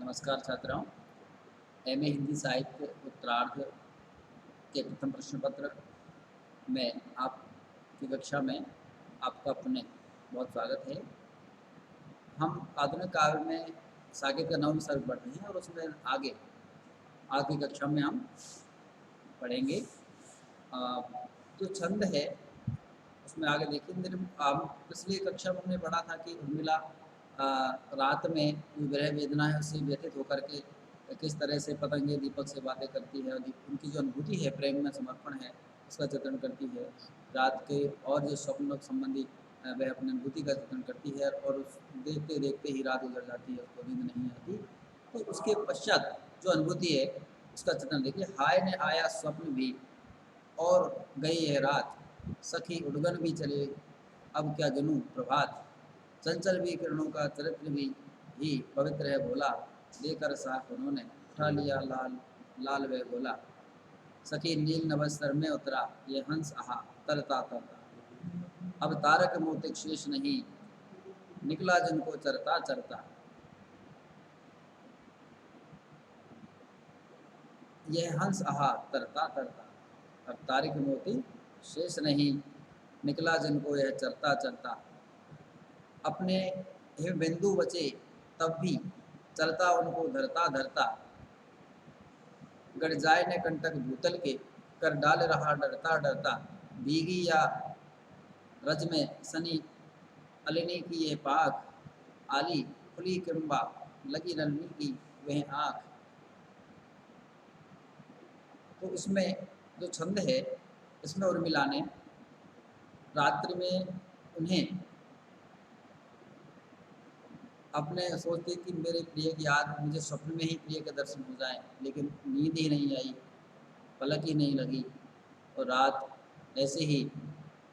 नमस्कार छात्राओं। एमए हिंदी साहित्य उत्तरार्ध के प्रथम प्रश्न पत्र में आपकी कक्षा में आपका अपने बहुत स्वागत है। हम आधुनिक काव्य में साकेत का 9वीं सर्ग पढ़ रहे हैं और उसमें आगे आज की कक्षा में हम पढ़ेंगे जो छंद है उसमें आगे देखिए। पिछली कक्षा में हमने पढ़ा था कि उर्मिला रात में जो विरह वेदना है उससे व्यथित होकर के किस तरह से पतंगे दीपक से बातें करती है और उनकी जो अनुभूति है, प्रेम में समर्पण है, उसका चित्रण करती है। रात के और जो स्वप्न संबंधी वह अपनी अनुभूति का चित्रण करती है और उस देखते देखते ही रात गुजर जाती है, उसको नींद नहीं आती। तो उसके पश्चात जो अनुभूति है उसका चित्रण देखिए। हाय ने आया स्वप्न भी और गई है रात, सखी उड़गन भी चले अब क्या गिनूं प्रभात, चंचल भी किरणों का चरित्र भी पवित्र है भोला, लेकर साथ उन्होंने उठा लिया लाल लाल वे गोला, सखी नील नभस्तर में उतरा ये हंस आहा तरता तरता, अब तारक मोतिक शेष नहीं निकला जिनको चरता चरता, यह हंस आहा तरता तरता, अब तारक मोती शेष नहीं निकला जिनको यह चरता चरता, अपने हिम बिंदु बचे तब भी चलता उनको धरता धरता, गड़ जाए ने कंटक भूतल के कर डाल रहा डरता डरता, भीगी या रज में सनी अलिनी की ये पाख, आली खुली किम्बा लगी नलनी की वह आँख। तो इसमें जो छंद है इसमें उर्मिला ने रात्रि में उन्हें अपने सोचते कि मेरे प्रिय की याद मुझे स्वप्न में ही प्रिय के दर्शन हो जाए, लेकिन नींद ही नहीं आई, पलक ही नहीं लगी और रात ऐसे ही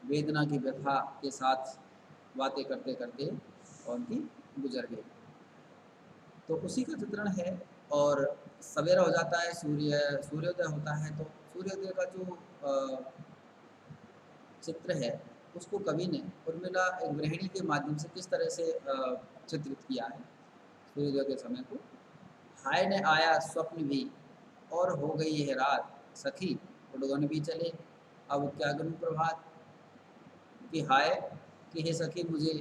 वेदना की व्यथा के साथ बातें करते करते और उनकी गुजर गई। तो उसी का चित्रण है। और सवेरा हो जाता है, सूर्योदय होता है। तो सूर्योदय का जो चित्र है उसको कवि ने उर्मिला एक गृहिणी के माध्यम से किस तरह से चित्रित किया है सूर्योदय के समय को। हाय ने आया स्वप्न भी और हो गई है रात, सखी उड़गन भी चले अब क्या गिनूं प्रभात, कि हाय कि हे सखी मुझे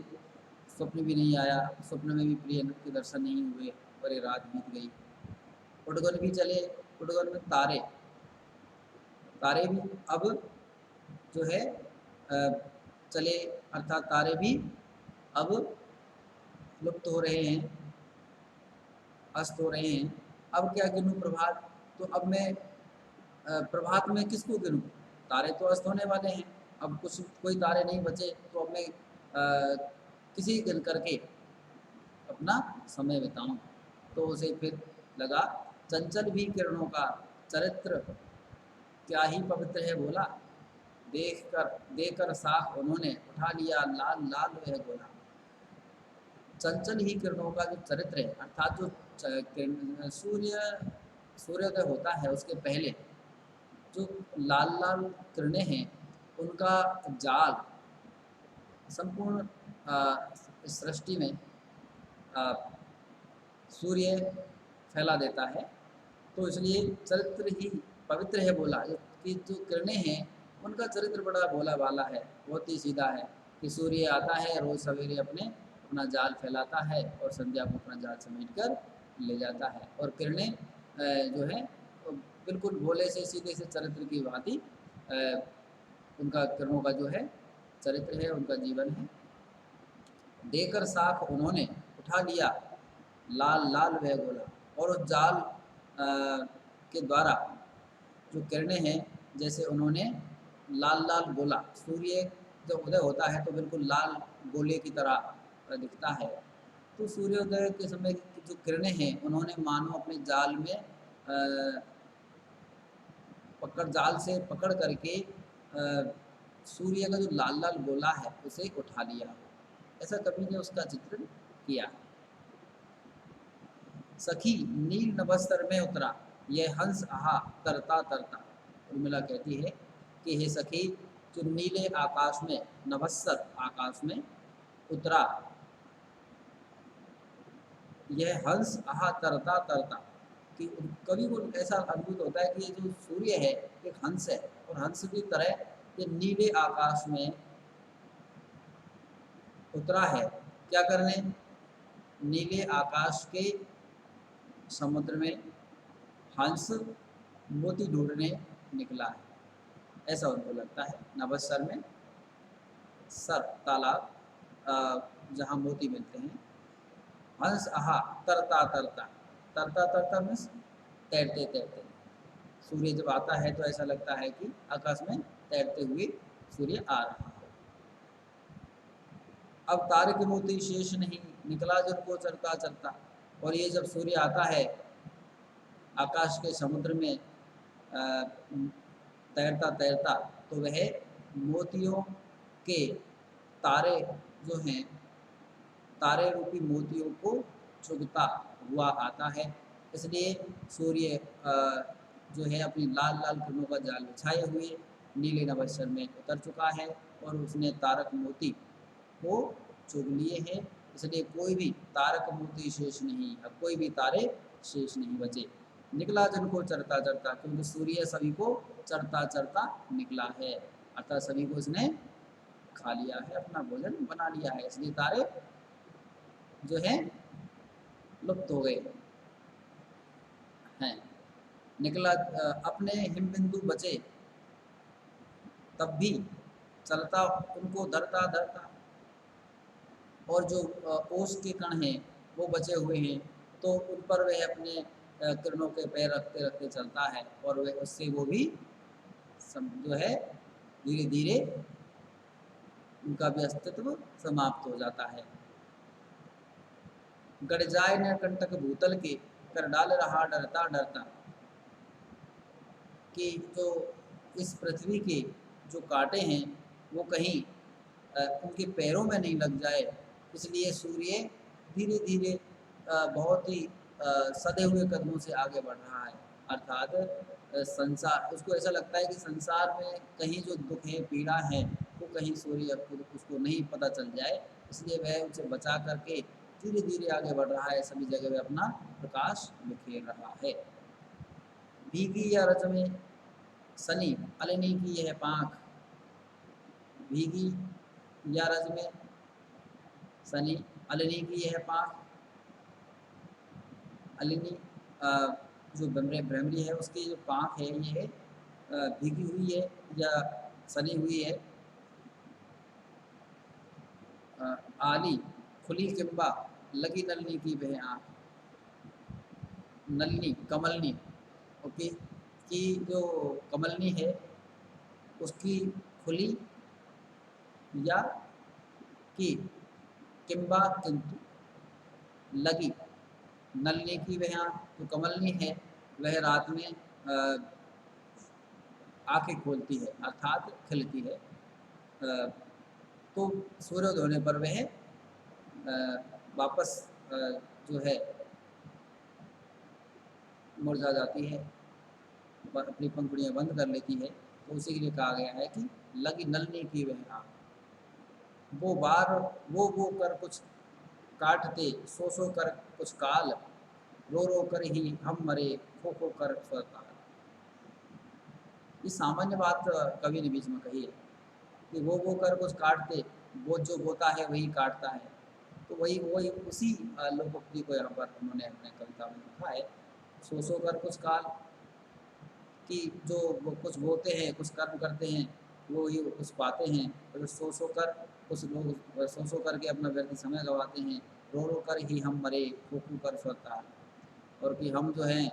स्वप्न भी नहीं आया, स्वप्न में भी प्रिय के दर्शन नहीं हुए और ये रात बीत गई। उड़गन भी चले, उड़गन में तारे, तारे भी अब जो है चले, अर्थात तारे भी अब लुप्त हो रहे हैं, अस्त हो रहे हैं। अब क्या गिनूं प्रभात, तो अब मैं प्रभात में किसको गिनूं, तारे तो अस्त होने वाले हैं, अब कुछ कोई तारे नहीं बचे, तो अब मैं किसी गिन करके अपना समय बिताऊं। तो उसे फिर लगा चंचल भी किरणों का चरित्र क्या ही पवित्र है भोला, देकर साख उन्होंने उठा लिया लाल लाल वह गोला। चंचल ही किरणों का जो चरित्र है, अर्थात जो सूर्योदय होता है उसके पहले जो लाल लाल किरणें हैं उनका जाल संपूर्ण सृष्टि में सूर्य फैला देता है। तो इसलिए चरित्र ही पवित्र है बोला कि जो किरणें हैं उनका चरित्र बड़ा भोला भाला है, बहुत ही सीधा है कि सूर्य आता है रोज़ सवेरे अपना जाल फैलाता है और संध्या को अपना जाल समेट कर ले जाता है, और किरणें जो है बिल्कुल भोले से सीधे से चरित्र की भांति उनका किरणों का जो है चरित्र है, उनका जीवन है। देकर साख उन्होंने उठा लिया लाल लाल वह गोला, और उस जाल के द्वारा जो किरणें हैं जैसे उन्होंने लाल लाल गोला, सूर्य जब उदय होता है तो बिल्कुल लाल गोले की तरह दिखता है। तो सूर्योदय के समय की जो किरणें हैं उन्होंने मानो अपने जाल में जाल से पकड़ करके सूर्य का जो लाल लाल गोला है उसे उठा लिया, ऐसा कवि ने उसका चित्रण किया। सखी नील नभस्तर में उतरा यह हंस आहा तरता तरता, उर्मिला कहती है कि हे सखी जो नीले आकाश में, नभस्तर आकाश में उतरा, यह हंस आहा तरता तरता, कि कभी वो ऐसा अद्भुत होता है कि ये जो सूर्य है एक हंस है, और हंस की तरह ये नीले आकाश में उतरा है। क्या करने? नीले आकाश के समुद्र में हंस मोती ढूंढने निकला है, ऐसा उनको लगता है। नभस्सर में सर तालाब, जहाँ मोती मिलते हैं। हंस आहा तरता तरता, तरता तरता मीन्स तैरते तैरते। सूर्य जब आता है तो ऐसा लगता है कि आकाश में तैरते हुए सूर्य आ रहा है। अब तारक मोती शेष नहीं, निकला जिनको चलता चलता। और ये जब सूर्य आता है आकाश के समुद्र में तैरता तैरता, तो वह मोतियों के तारे जो हैं, तारे रूपी मोतियों को चुगता हुआ आता है। इसलिए सूर्य जो है अपनी लाल लाल किरणों का जाल बिछाए हुए नीले नभस्सर में उतर चुका है, और उसने तारक मोती को चुग लिए हैं। इसलिए कोई भी तारक मोती शेष नहीं, अब कोई भी तारे शेष नहीं बचे। निकला जिनको चरता चरता, क्योंकि सूर्य सभी को चरता चरता निकला है, अर्थात सभी को इसने खा लिया है, अपना भोजन बना लिया है। इसलिए तारे जो है लुप्त हो गए हैं। निकला अपने हिमबिंदु बचे तब भी चलता उनको धरता धरता, और जो ओस के कण हैं वो बचे हुए हैं, तो उन पर वह अपने किरणों के पैर रखते रखते चलता है, और वह उससे वो भी जो है धीरे धीरे उनका भी अस्तित्व समाप्त हो जाता है। गड़ जाए न कंटक भूतल के, कर डाल रहा डरता डरता, कि जो इस पृथ्वी के जो कांटे हैं वो कहीं उनके पैरों में नहीं लग जाए, इसलिए सूर्य धीरे धीरे बहुत ही सधे हुए कदमों से आगे बढ़ रहा है। अर्थात संसार, उसको ऐसा लगता है कि संसार में कहीं जो दुख है पीड़ा है वो कहीं सूर्य उसको नहीं पता चल जाए, इसलिए वह उसे बचा करके धीरे धीरे आगे बढ़ रहा है, सभी जगह वह अपना प्रकाश बिखेर रहा है। भीगी या रज में सनी अलनी की यह पाँख, भीगी या रज में सनी अलनी की यह पाँख। अलनी जो भ्रमरी है उसकी जो पाँख है ये भीगी हुई है या सनी हुई है। आली खुली किम्बा लगी नलनी की वह आँख, नलनी कमलनी, ओके, की जो कमलनी है उसकी खुली या की, किम्बा किंतु, लगी नलनी की वह आँख, जो कमलनी है वह रात में आँखें खोलती है अर्थात खिलती है। तो सूर्योदय होने पर वह वापस जो है मुरझा जाती है, अपनी पंखुड़ियाँ बंद कर लेती है। तो उसी के लिए कहा गया है कि लगी नलनी की वह आँख, वो बार वो कर कुछ काटते, सो कर कुछ काल, रो कर ही हम मरे, खो कर स्वताल। ये सामान्य बात कवि ने बीच में कही है कि वो कर कुछ काटते, वो जो बोता है वही काटता है। तो वही वही उसी लोकोक्ति को यहाँ पर उन्होंने अपने कविता में लिखा है। सो कर कुछ काल, कि जो वो कुछ बोते हैं कुछ कर्म करते हैं वो ही कुछ पाते हैं, और सो कर कुछ लोग सो करके अपना व्यर्थ समय गवाते हैं। रो कर ही हम मरे, खो कर स्वता, और कि हम जो हैं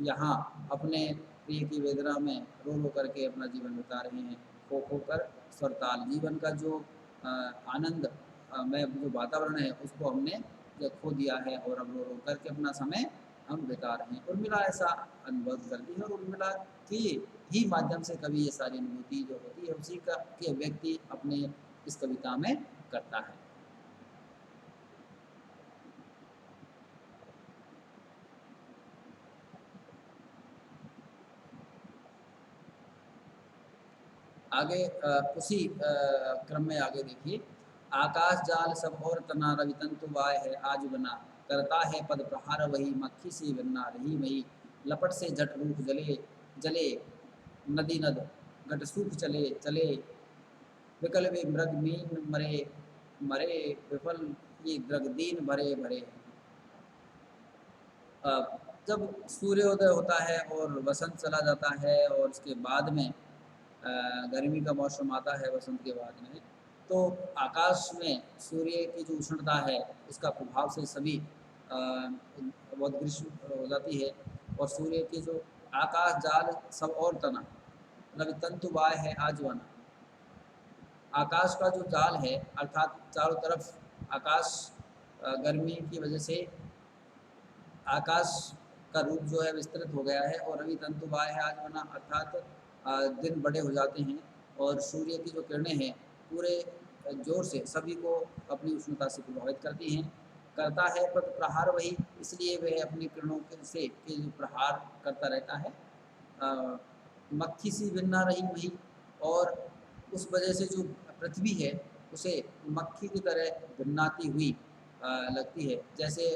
यहाँ अपने प्रिय की वेदना में रो करके अपना जीवन बिता रहे हैं, खो कर स्वरताल। जीवन का जो आनंद में जो वातावरण है उसको हमने खो दिया है, और अब रो करके अपना समय हम बिता रहे हैं। उर्मिला ऐसा अनुभव करती है, और उर्मिला के ही माध्यम से कभी ये सारी अनुभूति जो होती है उसी का के व्यक्ति अपने इस कविता में करता है। आगे उसी क्रम में आगे देखिए, आकाश जाल सब और तना, रवि तंतु वाय है आज बना, करता है पद प्रहार वही, मक्खी सी बनना रही मई, लपट से झट रूख जले जले, नदी नद घट सूख चले चले, विकल वे मृग मीन मरे मरे, विफल ये द्रग दीन भरे भरे। अ, जब सूर्योदय होता है और वसंत चला जाता है और उसके बाद में गर्मी का मौसम आता है वसंत के बाद में, तो आकाश में सूर्य की जो उष्णता है उसका प्रभाव से सभी बहुत ग्रीष्म हो जाती है, और सूर्य की जो आकाश जाल सब और तना, मतलब तंतु वाय है आजवाना, आकाश का जो जाल है अर्थात चारों तरफ आकाश गर्मी की वजह से आकाश का रूप जो है विस्तृत हो गया है, और रवि तंतु वाय है आज बना, अर्थात दिन बड़े हो जाते हैं और सूर्य की जो किरणें हैं पूरे जोर से सभी को अपनी उष्णता से प्रभावित करती हैं। करता है पद प्रहार वही, इसलिए वह अपनी किरणों से के जो प्रहार करता रहता है। मक्खी सी भिन्ना रही वही, और उस वजह से जो पृथ्वी है उसे मक्खी की तरह भिन्नाती हुई लगती है। जैसे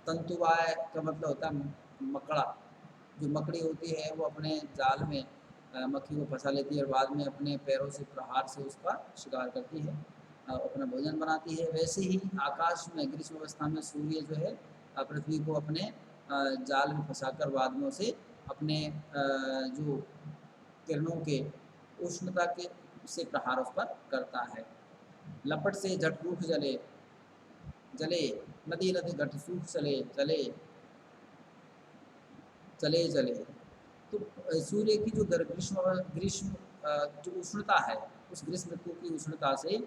तंतुवाय का मतलब होता है मकड़ा, जो मकड़ी होती है वो अपने जाल में मक्खी को फंसा लेती है और बाद में अपने पैरों से प्रहार से उसका शिकार करती है, अपना भोजन बनाती है। वैसे ही आकाश में ग्रीष्म अवस्था में सूर्य जो है पृथ्वी को अपने जाल में फंसाकर बाद में उसे अपने जो किरणों के उष्णता के से प्रहार उस पर करता है। लपट से झट रूख जले जले, नदी नदी घट सूख चले चले चले चले। तो सूर्य की जो ग्रीष्म ग्रीष्म जो उष्णता है उस ग्रीष्म ऋतु की उष्णता से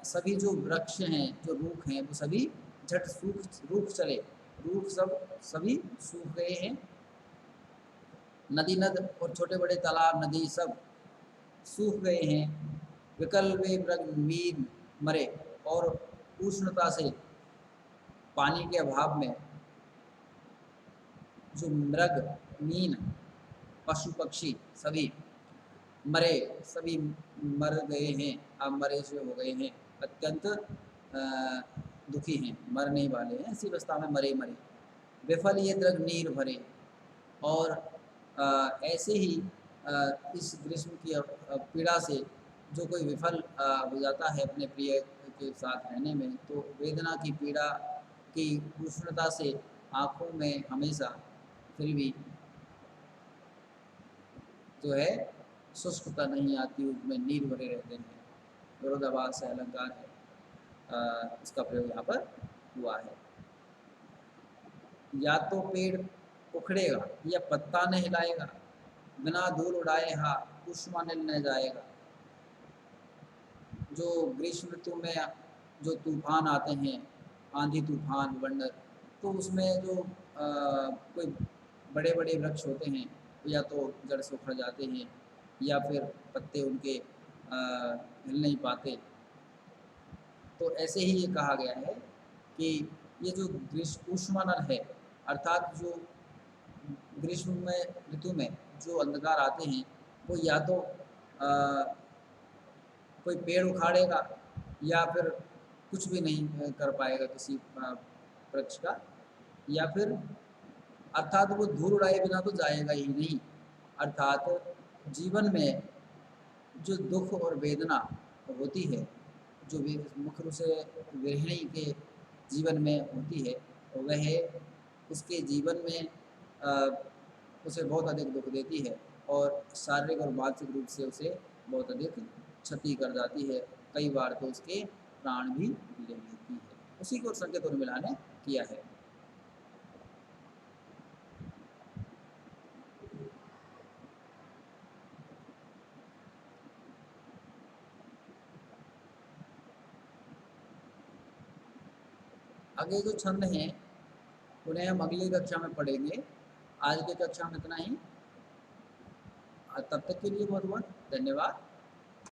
सभी जो वृक्ष हैं जो रूख हैं वो सभी झट सूख रूख चले, रूख सब सभी सूख गए हैं। नदी नद और छोटे बड़े तालाब नदी सब सूख गए हैं। विकल वे मृग मीन मरे, और उष्णता से पानी के अभाव में जो मृग मीन पशु पक्षी सभी मरे, सभी मर गए हैं, अब मरे से हो गए हैं, अत्यंत दुखी हैं, मरने वाले हैं, इसी अवस्था में मरे मरे। विफल ये द्रग नीर भरे, और ऐसे ही इस ग्रीष्म की पीड़ा से जो कोई विफल हो जाता है अपने प्रिय के साथ रहने में, तो वेदना की पीड़ा की उष्णता से आँखों में हमेशा फिर भी जो है शुष्कता नहीं आती, उसमें नीर भरे रहते हैं। विरोधाभास से अलंकार है, इसका प्रयोग यहाँ पर हुआ है। या तो पेड़ उखड़ेगा या पत्ता न हिलाएगा, बिना धूल उड़ाए हा उष्मानिल न जाएगा। जो ग्रीष्म ऋतु में जो तूफान आते हैं, आंधी तूफान वंडर, तो उसमें जो कोई बड़े बड़े वृक्ष होते हैं या तो जड़ से उखड़ जाते हैं या फिर पत्ते उनके हिल नहीं पाते। तो ऐसे ही ये कहा गया है कि ये जो ग्रीष्म उष्मानल है अर्थात जो ग्रीष्म में ऋतु में जो अंधकार आते हैं वो या तो कोई पेड़ उखाड़ेगा या फिर कुछ भी नहीं कर पाएगा किसी वृक्ष का, या फिर अर्थात वो धूल उड़ाए बिना तो जाएगा ही नहीं। अर्थात जीवन में जो दुख और वेदना होती है, जो भी मुख्य रूप से गृहिणी के जीवन में होती है, वह उसके जीवन में उसे बहुत अधिक दुख देती है और शारीरिक और मानसिक रूप से उसे बहुत अधिक क्षति कर जाती है। कई बार तो उसके प्राण भी ले लेती है। उसी को संकेत उर्मिला ने किया है। आगे जो छंद हैं उन्हें हम अगली कक्षा में पढ़ेंगे। आज की कक्षा में इतना ही। तब तक के लिए बहुत बहुत धन्यवाद।